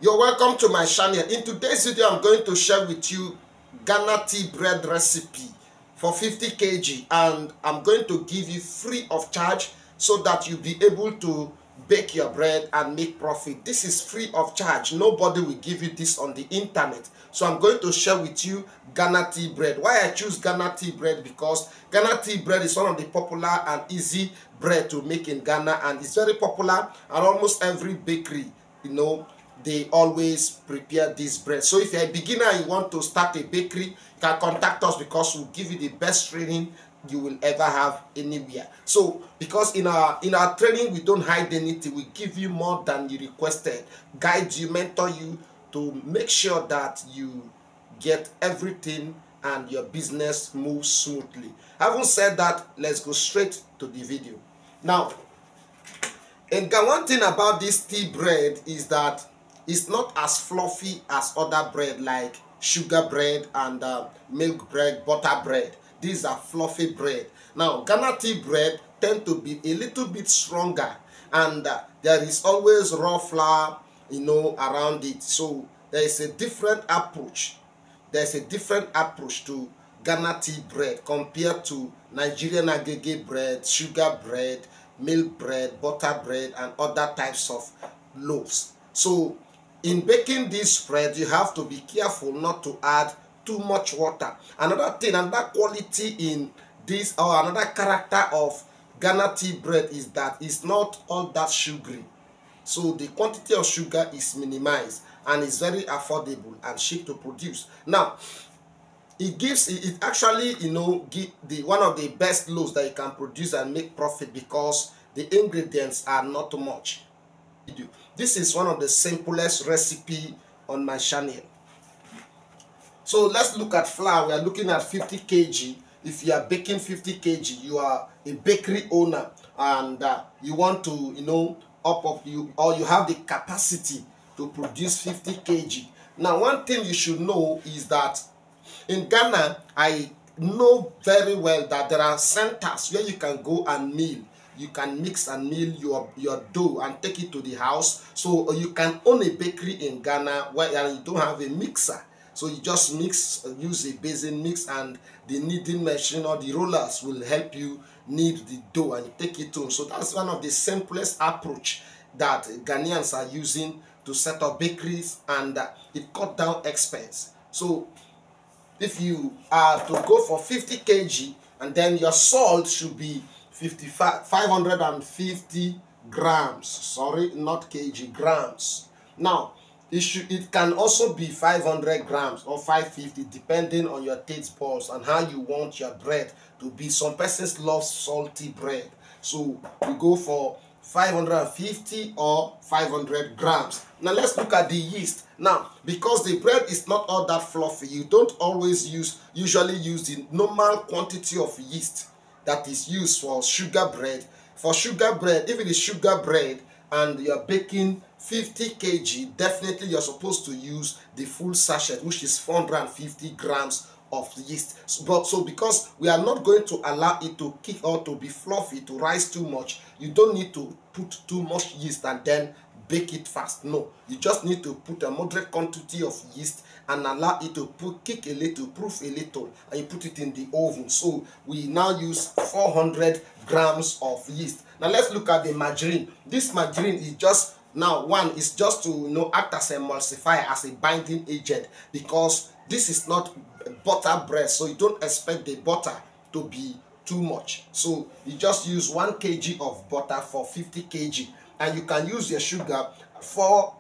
You're welcome to my channel. In today's video, I'm going to share with you Ghana tea bread recipe for 50 kg, and I'm going to give you free of charge so that you'll be able to bake your bread and make profit. This is free of charge. Nobody will give you this on the internet. So I'm going to share with you Ghana tea bread. Why I choose Ghana tea bread? Because Ghana tea bread is one of the popular and easy bread to make in Ghana, and it's very popular, and almost every bakery, they always prepare this bread. So if you're a beginner and you want to start a bakery, you can contact us because we'll give you the best training you will ever have anywhere. So because in our training, we don't hide anything. We give you more than you requested, guide you, mentor you to make sure that you get everything and your business moves smoothly. Having said that, let's go straight to the video. Now, and one thing about this tea bread is that it's not as fluffy as other bread like sugar bread and milk bread, butter bread. These are fluffy bread. Now, Ghana tea bread tend to be a little bit stronger, and there is always raw flour, around it. So there is a different approach. There's a different approach to Ghana tea bread compared to Nigerian agege bread, sugar bread, milk bread, butter bread, and other types of loaves. So in baking this bread, you have to be careful not to add too much water. Another thing, another quality in this, or another character of Ghana tea bread, is that it's not all that sugary. So the quantity of sugar is minimized and is very affordable and cheap to produce. Now, it actually give one of the best loaves that you can produce and make profit, because the ingredients are not much. This is one of the simplest recipe on my channel. So let's look at flour. We are looking at 50 kg. If you are baking 50 kg, you are a bakery owner and you want to you have the capacity to produce 50 kg. Now, one thing you should know is that in Ghana, I know very well that there are centers where you can go and mill. You can mix and mill your dough and take it to the house. So you can own a bakery in Ghana where you don't have a mixer. So you just use a basin mix, and the kneading machine or the rollers will help you knead the dough and you take it home. So that's one of the simplest approach that Ghanaians are using to set up bakeries, and it cut down expense. So if you are to go for 50 kg, and then your salt should be 550 grams. Sorry, not kg, grams. Now, it can also be 500 grams or 550, depending on your taste buds and how you want your bread to be. Some persons love salty bread, so we go for 550 or 500 grams. Now let's look at the yeast. Now, because the bread is not all that fluffy, you don't always usually use the normal quantity of yeast that is used for sugar bread. For sugar bread, if it is sugar bread and you're baking 50 kg, definitely you're supposed to use the full sachet, which is 450 grams of yeast. So because we are not going to allow it to kick or to be fluffy, to rise too much, you don't need to put too much yeast and then bake it fast. No, you just need to put a moderate quantity of yeast and allow it to kick a little, proof a little, and you put it in the oven. So we now use 400 grams of yeast. Now let's look at the margarine. This margarine is just, now one is just to act as a emulsifier, as a binding agent, because this is not butter bread, so you don't expect the butter to be too much. So you just use 1 kg of butter for 50 kg, and you can use your sugar for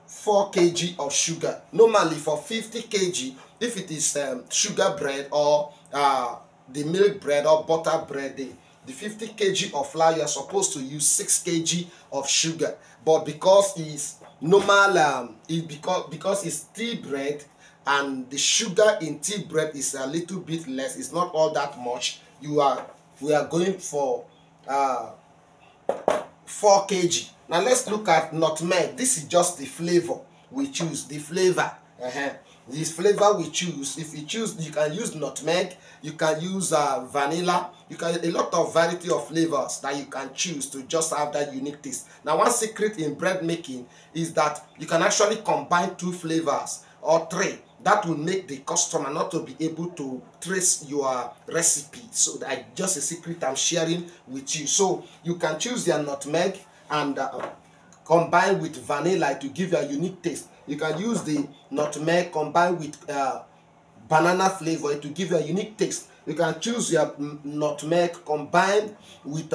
4 kg of sugar. Normally for 50 kg, if it is sugar bread or the milk bread or butter bread, the 50 kg of flour, you are supposed to use 6 kg of sugar. But because it's normal, because it's tea bread, and the sugar in tea bread is a little bit less, it's not all that much, we are going for 4 kg. Now let's look at nutmeg. This is just the flavor we choose, the flavor. the flavor we choose. If you choose, you can use nutmeg, you can use vanilla, you can a lot of variety of flavors that you can choose to just have that unique taste. Now, one secret in bread making is that you can actually combine 2 flavors or 3. That will make the customer not to be able to trace your recipe. So that just a secret I'm sharing with you. So you can choose your nutmeg and combine with vanilla to give you a unique taste. You can use the nutmeg combined with banana flavor to give you a unique taste. You can choose your nutmeg combined with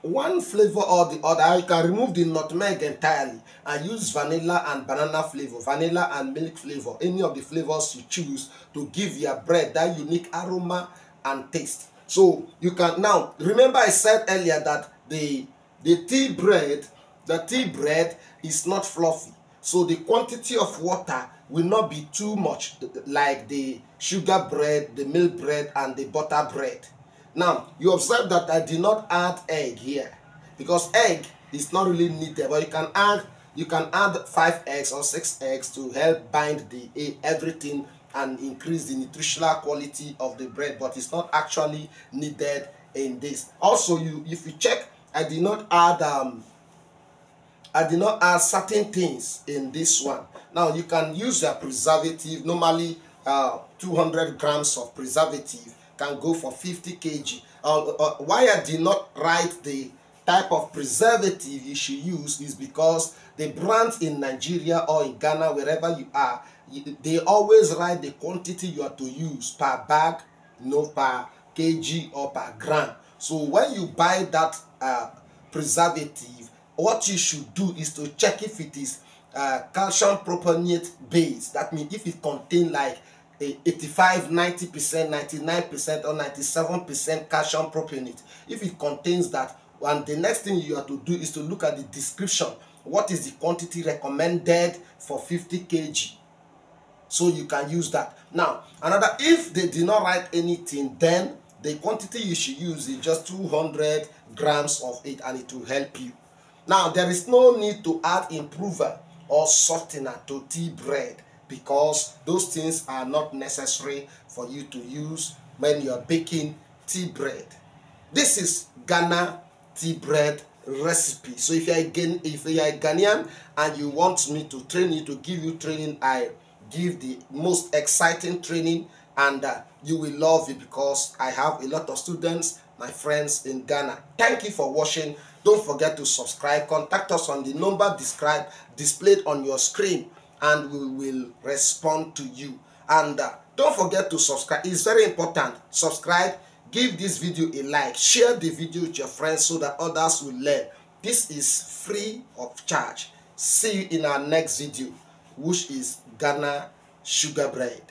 one flavor or the other. You can remove the nutmeg entirely and use vanilla and banana flavor, vanilla and milk flavor, any of the flavors you choose to give your bread that unique aroma and taste. So you can now remember I said earlier that the tea bread is not fluffy, so the quantity of water will not be too much like the sugar bread, the milk bread, and the butter bread. Now you observe that I did not add egg here because egg is not really needed, but you can add 5 eggs or 6 eggs to help bind the everything and increase the nutritional quality of the bread, but it's not actually needed in this. Also, if you check, I did not add certain things in this one. Now you can use a preservative. Normally 200 grams of preservative can go for 50 kg. Why I did not write the type of preservative you should use is because the brands in Nigeria or in Ghana, wherever you are, they always write the quantity you are to use per bag, per kg or per gram. So when you buy that preservative, what you should do is to check if it is calcium propionate based. That means if it contains like 85, 90%, 99% or 97% calcium propionate. If it contains that, and the next thing you have to do is to look at the description. What is the quantity recommended for 50 kg? So you can use that. Now, if they did not write anything, then the quantity you should use is just 200 grams of it, and it will help you. Now, there is no need to add improver or softener to tea bread because those things are not necessary for you to use when you are baking tea bread. This is Ghana tea bread recipe. So if you are a Ghanaian and you want me to train you, to give you training, I give the most exciting training, and you will love it because I have a lot of students, my friends in Ghana. Thank you for watching. Don't forget to subscribe. Contact us on the number displayed on your screen, and we will respond to you. And don't forget to subscribe. It's very important. Subscribe, give this video a like, share the video with your friends so that others will learn. This is free of charge. See you in our next video, which is Ghana sugar bread.